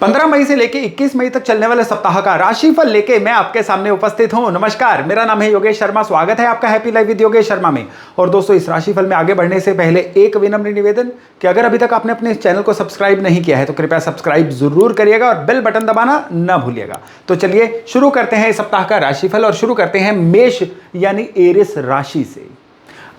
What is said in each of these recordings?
15 मई से लेके 21 मई तक चलने वाले सप्ताह का राशिफल लेके मैं आपके सामने उपस्थित हूं। नमस्कार, मेरा नाम है योगेश शर्मा। स्वागत है आपका happy life with Yogesh Sharma में। और दोस्तों, इस राशिफल में आगे बढ़ने से पहले एक विनम्र निवेदन कि अगर अभी तक आपने अपने इस चैनल को सब्सक्राइब नहीं किया है तो कृपया सब्सक्राइब जरूर करिएगा और बेल बटन दबाना ना भूलिएगा। तो चलिए शुरू करते हैं इस सप्ताह का राशिफल और शुरू करते हैं मेष यानी एरिस राशि से।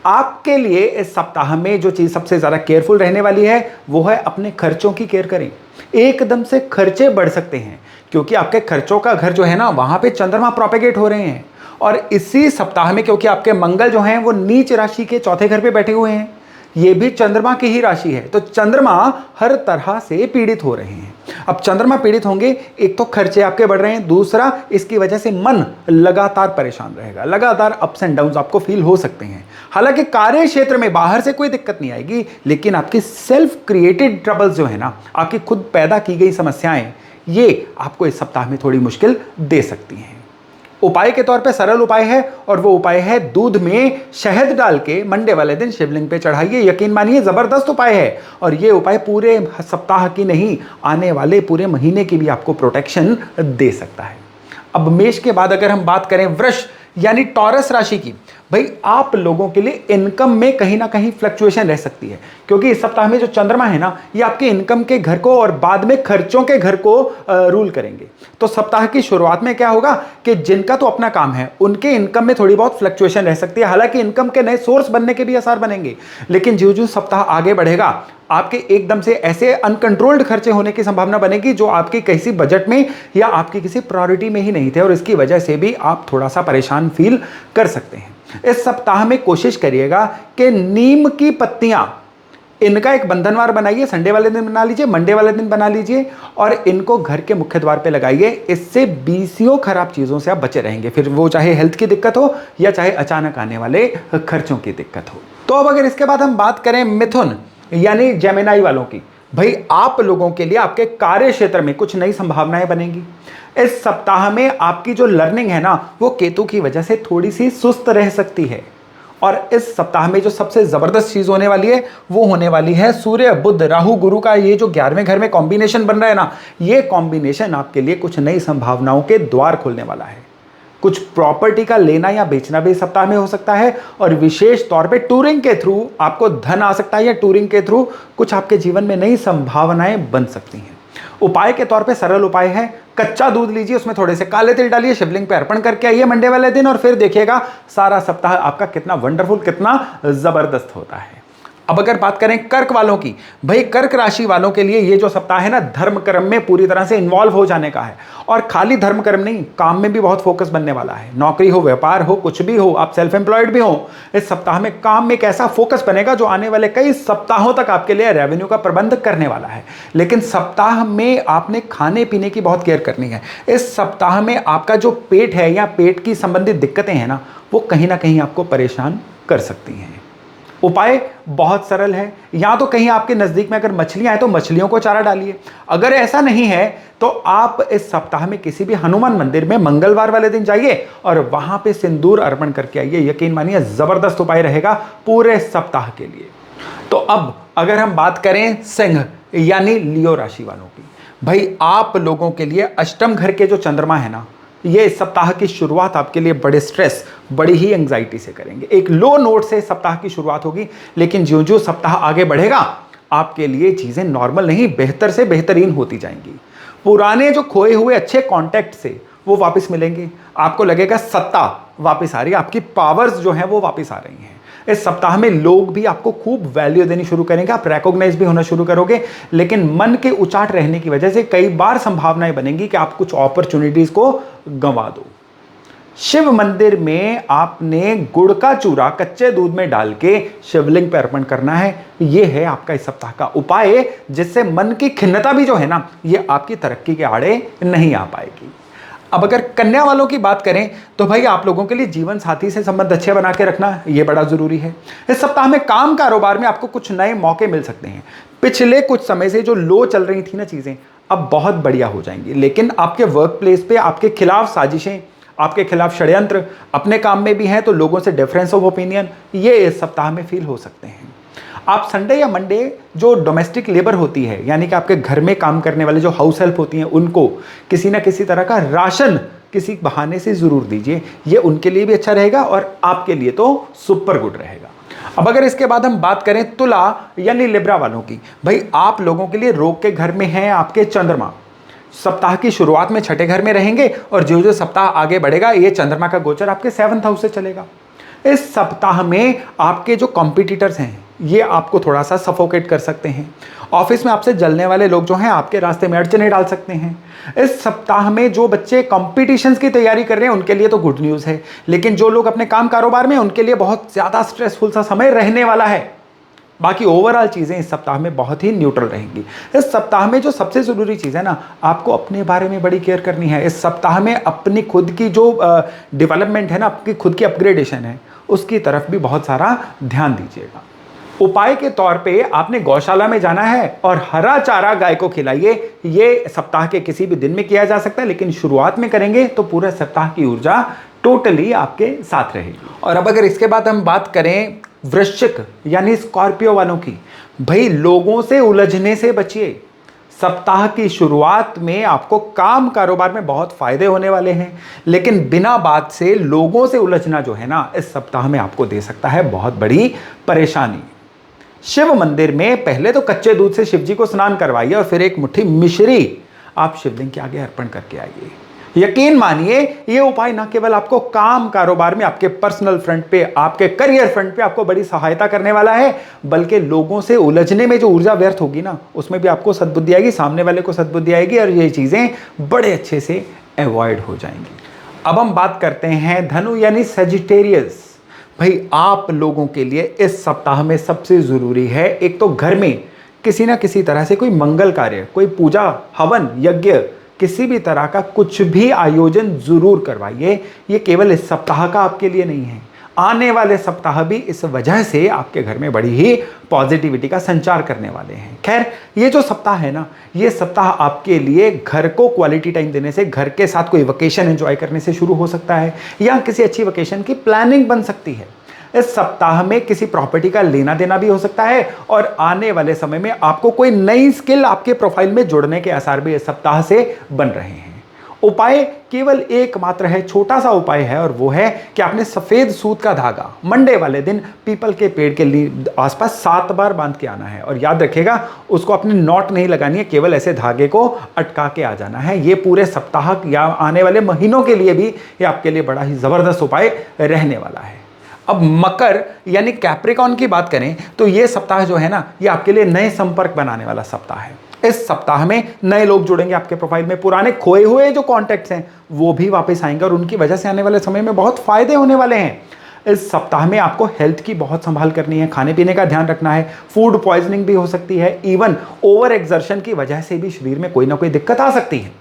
आपके लिए इस सप्ताह में जो चीज सबसे ज्यादा केयरफुल रहने वाली है वो है अपने खर्चों की केयर करें। एकदम से खर्चे बढ़ सकते हैं क्योंकि आपके खर्चों का घर जो है ना, वहां पे चंद्रमा प्रोपेगेट हो रहे हैं। और इसी सप्ताह में क्योंकि आपके मंगल जो हैं वो नीच राशि के चौथे घर पे बैठे हुए हैं, ये भी चंद्रमा की ही राशि है, तो चंद्रमा हर तरह से पीड़ित हो रहे हैं। अब चंद्रमा पीड़ित होंगे, एक तो खर्चे आपके बढ़ रहे हैं, दूसरा इसकी वजह से मन लगातार परेशान रहेगा, लगातार अप्स एंड डाउन्स आपको फील हो सकते हैं। हालांकि कार्य क्षेत्र में बाहर से कोई दिक्कत नहीं आएगी, लेकिन आपकी सेल्फ क्रिएटेड ट्रबल्स जो है ना, आपकी खुद पैदा की गई समस्याएं, ये आपको इस सप्ताह में थोड़ी मुश्किल दे सकती हैं। उपाय के तौर पे सरल उपाय है और वो उपाय है दूध में शहद डाल के मंडे वाले दिन शिवलिंग पे चढ़ाइए। यकीन मानिए जबरदस्त उपाय है और ये उपाय पूरे सप्ताह की नहीं, आने वाले पूरे महीने की भी आपको प्रोटेक्शन दे सकता है। अब मेष के बाद अगर हम बात करें वृष यानी टॉरस राशि की, भाई आप लोगों के लिए इनकम में कहीं ना कहीं फ्लक्चुएशन रह सकती है क्योंकि इस सप्ताह में जो चंद्रमा है ना, ये आपके इनकम के घर को और बाद में खर्चों के घर को रूल करेंगे। तो सप्ताह की शुरुआत में क्या होगा कि जिनका तो अपना काम है उनके इनकम में थोड़ी बहुत फ्लक्चुएशन रह सकती है। हालांकि इनकम के नए सोर्स बनने के भी आसार बनेंगे, लेकिन जो जो सप्ताह आगे बढ़ेगा आपके एकदम से ऐसे अनकंट्रोल्ड खर्चे होने की संभावना बनेगी जो आपकी किसी बजट में या आपकी किसी प्रायोरिटी में ही नहीं थे और इसकी वजह से भी आप थोड़ा सा परेशान फील कर सकते हैं। इस सप्ताह में कोशिश करिएगा कि नीम की पत्तियां, इनका एक बंधनवार बनाइए, संडे वाले दिन बना लीजिए, मंडे वाले दिन बना लीजिए और इनको घर के मुख्य द्वार पे लगाइए। इससे बीसियों खराब चीजों से आप बचे रहेंगे, फिर वो चाहे हेल्थ की दिक्कत हो या चाहे अचानक आने वाले खर्चों की दिक्कत हो। तो अब अगर इसके बाद हम बात करें मिथुन यानी जेमिनी वालों की, भाई आप लोगों के लिए आपके कार्य क्षेत्र में कुछ नई संभावनाएं बनेगी। इस सप्ताह में आपकी जो लर्निंग है ना, वो केतु की वजह से थोड़ी सी सुस्त रह सकती है। और इस सप्ताह में जो सबसे जबरदस्त चीज होने वाली है वो होने वाली है सूर्य बुध राहु गुरु का ये जो 11वें घर में कॉम्बिनेशन बन रहा है ना, ये कॉम्बिनेशन आपके लिए कुछ नई संभावनाओं के द्वार खोलने वाला है। कुछ प्रॉपर्टी का लेना या बेचना भी इस सप्ताह में हो सकता है और विशेष तौर पे टूरिंग के थ्रू आपको धन आ सकता है या टूरिंग के थ्रू कुछ आपके जीवन में नई संभावनाएं बन सकती हैं। उपाय के तौर पे सरल उपाय है, कच्चा दूध लीजिए, उसमें थोड़े से काले तिल डालिए, शिवलिंग पे अर्पण करके आइए मंडे वाले दिन और फिर देखिएगा सारा सप्ताह आपका कितना वंडरफुल, कितना जबरदस्त होता है। अब अगर बात करें कर्क वालों की, भाई कर्क राशि वालों के लिए ये जो सप्ताह है ना, धर्म कर्म में पूरी तरह से इन्वॉल्व हो जाने का है। और खाली धर्म कर्म नहीं, काम में भी बहुत फोकस बनने वाला है। नौकरी हो, व्यापार हो, कुछ भी हो, आप सेल्फ एम्प्लॉयड भी हो, इस सप्ताह में काम में एक ऐसा फोकस बनेगा जो आने वाले कई सप्ताहों तक आपके लिए रेवेन्यू का प्रबंध करने वाला है। लेकिन सप्ताह में आपने खाने पीने की बहुत केयर करनी है। इस सप्ताह में आपका जो पेट है या पेट की संबंधित दिक्कतें हैं ना, वो कहीं ना कहीं आपको परेशान कर सकती हैं। उपाय बहुत सरल है, या तो कहीं आपके नजदीक में अगर मछलियां हैं तो मछलियों को चारा डालिए। अगर ऐसा नहीं है तो आप इस सप्ताह में किसी भी हनुमान मंदिर में मंगलवार वाले दिन जाइए और वहां पे सिंदूर अर्पण करके आइए। यकीन मानिए जबरदस्त उपाय रहेगा पूरे सप्ताह के लिए। तो अब अगर हम बात करें सिंह यानी लियो राशि वालों की, भाई आप लोगों के लिए अष्टम घर के जो चंद्रमा है ना, ये इस सप्ताह की शुरुआत आपके लिए बड़े स्ट्रेस, बड़ी ही एंग्जाइटी से करेंगे। एक लो नोट से सप्ताह की शुरुआत होगी, लेकिन जो जो सप्ताह आगे बढ़ेगा आपके लिए चीजें नॉर्मल नहीं, बेहतर से बेहतरीन होती जाएंगी। पुराने जो खोए हुए अच्छे कांटेक्ट से वो वापस मिलेंगे, आपको लगेगा सत्ता वापस आ रही है, आपकी पावर्स जो हैं वो वापस आ रही हैं। इस सप्ताह में लोग भी आपको खूब वैल्यू देनी शुरू करेंगे, आप रिकॉग्नाइज भी होना शुरू करोगे। लेकिन मन के उचाट रहने की वजह से कई बार संभावनाएं बनेंगी कि आप कुछ अपॉर्चुनिटीज को गंवा दो। शिव मंदिर में आपने गुड़ का चूरा कच्चे दूध में डाल के शिवलिंग पर अर्पण करना है। यह है आपका इस सप्ताह का उपाय, जिससे मन की खिन्नता भी जो है ना, ये आपकी तरक्की के आड़े नहीं आ पाएगी। अब अगर कन्या वालों की बात करें तो भाई आप लोगों के लिए जीवन साथी से संबंध अच्छे बना के रखना ये बड़ा जरूरी है। इस सप्ताह में काम कारोबार में आपको कुछ नए मौके मिल सकते हैं। पिछले कुछ समय से जो लो चल रही थी ना चीजें, अब बहुत बढ़िया हो जाएंगी। लेकिन आपके वर्क प्लेस पे आपके खिलाफ साजिशें, आपके खिलाफ षड्यंत्र अपने काम में भी हैं, तो लोगों से डिफरेंस ऑफ ओपिनियन ये इस सप्ताह में फील हो सकते हैं। आप संडे या मंडे जो डोमेस्टिक लेबर होती है, यानी कि आपके घर में काम करने वाले जो हाउस हेल्प होती हैं, उनको किसी ना किसी तरह का राशन किसी बहाने से जरूर दीजिए। ये उनके लिए भी अच्छा रहेगा और आपके लिए तो सुपर गुड रहेगा। अब अगर इसके बाद हम बात करें तुला यानी लिब्रा वालों की, भाई आप लोगों के लिए रोग के घर में हैं आपके चंद्रमा। सप्ताह की शुरुआत में छठे घर में रहेंगे और जो जो सप्ताह आगे बढ़ेगा ये चंद्रमा का गोचर आपके 7th हाउस से चलेगा। इस सप्ताह में आपके जो कॉम्पिटिटर्स हैं ये आपको थोड़ा सा सफोकेट कर सकते हैं। ऑफिस में आपसे जलने वाले लोग जो हैं आपके रास्ते में अड़चने डाल सकते हैं। इस सप्ताह में जो बच्चे कॉम्पिटिशन्स की तैयारी कर रहे हैं उनके लिए तो गुड न्यूज़ है, लेकिन जो लोग अपने काम कारोबार में उनके लिए बहुत ज़्यादा स्ट्रेसफुल सा समय रहने वाला है। बाकी ओवरऑल चीज़ें इस सप्ताह में बहुत ही न्यूट्रल रहेंगी। इस सप्ताह में जो सबसे ज़रूरी चीज़ है ना, आपको अपने बारे में बड़ी केयर करनी है। इस सप्ताह में अपनी खुद की जो डेवलपमेंट है ना, आपकी खुद की अपग्रेडेशन है, उसकी तरफ भी बहुत सारा ध्यान दीजिएगा। उपाय के तौर पे आपने गौशाला में जाना है और हरा चारा गाय को खिलाइए। ये सप्ताह के किसी भी दिन में किया जा सकता है, लेकिन शुरुआत में करेंगे तो पूरे सप्ताह की ऊर्जा टोटली आपके साथ रहेगी। और अब अगर इसके बाद हम बात करें वृश्चिक यानी स्कॉर्पियो वालों की, भाई लोगों से उलझने से बचिए। सप्ताह की शुरुआत में आपको काम कारोबार में बहुत फायदे होने वाले हैं, लेकिन बिना बात से लोगों से उलझना जो है ना, इस सप्ताह में आपको दे सकता है बहुत बड़ी परेशानी। शिव मंदिर में पहले तो कच्चे दूध से शिव जी को स्नान करवाइए और फिर एक मुट्ठी मिश्री आप शिवलिंग के आगे अर्पण करके आइए। यकीन मानिए ये उपाय न केवल आपको काम कारोबार में, आपके पर्सनल फ्रंट पे, आपके करियर फ्रंट पे आपको बड़ी सहायता करने वाला है, बल्कि लोगों से उलझने में जो ऊर्जा व्यर्थ होगी ना, उसमें भी आपको सद्बुद्धि आएगी, सामने वाले को सद्बुद्धि आएगी और ये चीजें बड़े अच्छे से अवॉइड हो जाएंगी। अब हम बात करते हैं धनु यानी सेजिटेरियस। भाई आप लोगों के लिए इस सप्ताह में सबसे जरूरी है, एक तो घर में किसी ना किसी तरह से कोई मंगल कार्य, कोई पूजा, हवन, यज्ञ, किसी भी तरह का कुछ भी आयोजन जरूर करवाइए। ये केवल इस सप्ताह का आपके लिए नहीं है, आने वाले सप्ताह भी इस वजह से आपके घर में बड़ी ही पॉजिटिविटी का संचार करने वाले हैं। खैर ये जो सप्ताह है ना, ये सप्ताह आपके लिए घर को क्वालिटी टाइम देने से, घर के साथ कोई वेकेशन एंजॉय करने से शुरू हो सकता है, या किसी अच्छी वेकेशन की प्लानिंग बन सकती है। इस सप्ताह में किसी प्रॉपर्टी का लेना देना भी हो सकता है और आने वाले समय में आपको कोई नई स्किल आपके प्रोफाइल में जोड़ने के आसार भी इस सप्ताह से बन रहे हैं। उपाय केवल एकमात्र है, छोटा सा उपाय है, और वो है कि आपने सफेद सूत का धागा मंडे वाले दिन पीपल के पेड़ के आसपास 7 बार बांध के आना है। और याद रखिएगा उसको अपनी नॉट नहीं लगानी है, केवल ऐसे धागे को अटका के आ जाना है। ये पूरे सप्ताह या आने वाले महीनों के लिए भी ये आपके लिए बड़ा ही जबरदस्त उपाय रहने वाला है। अब मकर यानी कैप्रिकॉन की बात करें तो ये सप्ताह जो है ना, ये आपके लिए नए संपर्क बनाने वाला सप्ताह है। इस सप्ताह में नए लोग जुड़ेंगे आपके प्रोफाइल में, पुराने खोए हुए जो कॉन्टैक्ट्स हैं वो भी वापस आएंगे और उनकी वजह से आने वाले समय में बहुत फायदे होने वाले हैं। इस सप्ताह में आपको हेल्थ की बहुत संभाल करनी है, खाने पीने का ध्यान रखना है। फूड पॉइजनिंग भी हो सकती है, इवन ओवर एक्सर्शन की वजह से भी शरीर में कोई ना कोई दिक्कत आ सकती है।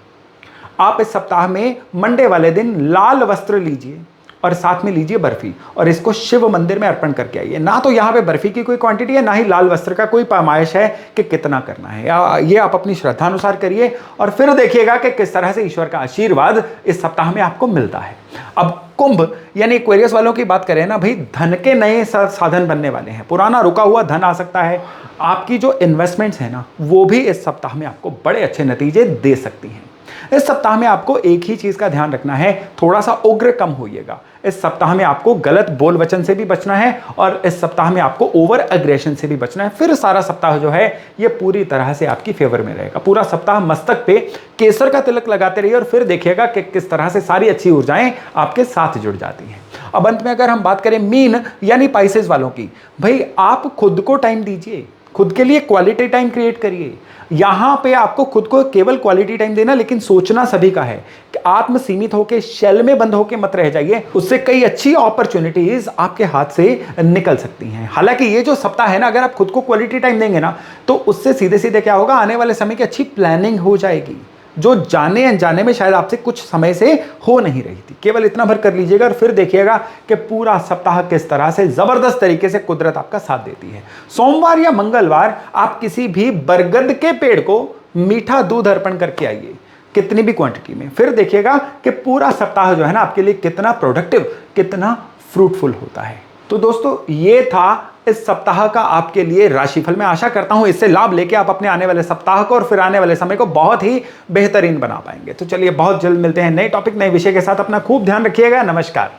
आप इस सप्ताह में मंडे वाले दिन लाल वस्त्र लीजिए और साथ में लीजिए बर्फी और इसको शिव मंदिर में अर्पण करके आइए। ना तो यहाँ पे बर्फी की कोई क्वांटिटी है, ना ही लाल वस्त्र का कोई पैमाइश है कि कितना करना है। ये आप अपनी श्रद्धा अनुसार करिए और फिर देखिएगा कि किस तरह से ईश्वर का आशीर्वाद इस सप्ताह में आपको मिलता है। अब कुंभ यानी एक्वेरियस वालों की बात करें ना, भाई धन के नए साधन बनने वाले हैं, पुराना रुका हुआ धन आ सकता है। आपकी जो इन्वेस्टमेंट्स है ना, वो भी इस सप्ताह में आपको बड़े अच्छे नतीजे दे सकती हैं। इस सप्ताह में आपको एक ही चीज का ध्यान रखना है, थोड़ा सा उग्र कम होइएगा। इस सप्ताह में आपको गलत बोल वचन से भी बचना है और इस सप्ताह में आपको ओवर एग्रेशन से भी बचना है। फिर सारा सप्ताह जो है ये पूरी तरह से आपकी फेवर में रहेगा। पूरा सप्ताह मस्तक पे केसर का तिलक लगाते रहिए और फिर देखिएगा कि किस तरह से सारी अच्छी ऊर्जाएं आपके साथ जुड़ जाती हैं। अब अंत में अगर हम बात करें मीन यानी पाइसेस वालों की, भाई आप खुद को टाइम दीजिए, खुद के लिए क्वालिटी टाइम क्रिएट करिए। यहां पे आपको खुद को केवल क्वालिटी टाइम देना, लेकिन सोचना सभी का है कि आत्म सीमित होकर शेल में बंद होकर मत रह जाइए, उससे कई अच्छी अपॉर्चुनिटीज आपके हाथ से निकल सकती हैं। हालांकि ये जो सप्ताह है ना, अगर आप खुद को क्वालिटी टाइम देंगे ना, तो उससे सीधे सीधे क्या होगा, आने वाले समय की अच्छी प्लानिंग हो जाएगी, जो जाने अनजाने में शायद आपसे कुछ समय से हो नहीं रही थी। केवल इतना भर कर लीजिएगा और फिर देखिएगा कि पूरा सप्ताह किस तरह से जबरदस्त तरीके से कुदरत आपका साथ देती है। सोमवार या मंगलवार आप किसी भी बरगद के पेड़ को मीठा दूध अर्पण करके आइए, कितनी भी क्वांटिटी में। फिर देखिएगा कि पूरा सप्ताह जो है ना आपके लिए कितना प्रोडक्टिव, कितना फ्रूटफुल होता है। तो दोस्तों ये था इस सप्ताह का आपके लिए राशिफल। मैं आशा करता हूं इससे लाभ लेके आप अपने आने वाले सप्ताह को और फिर आने वाले समय को बहुत ही बेहतरीन बना पाएंगे। तो चलिए बहुत जल्द मिलते हैं नए टॉपिक नए विषय के साथ। अपना खूब ध्यान रखिएगा। नमस्कार।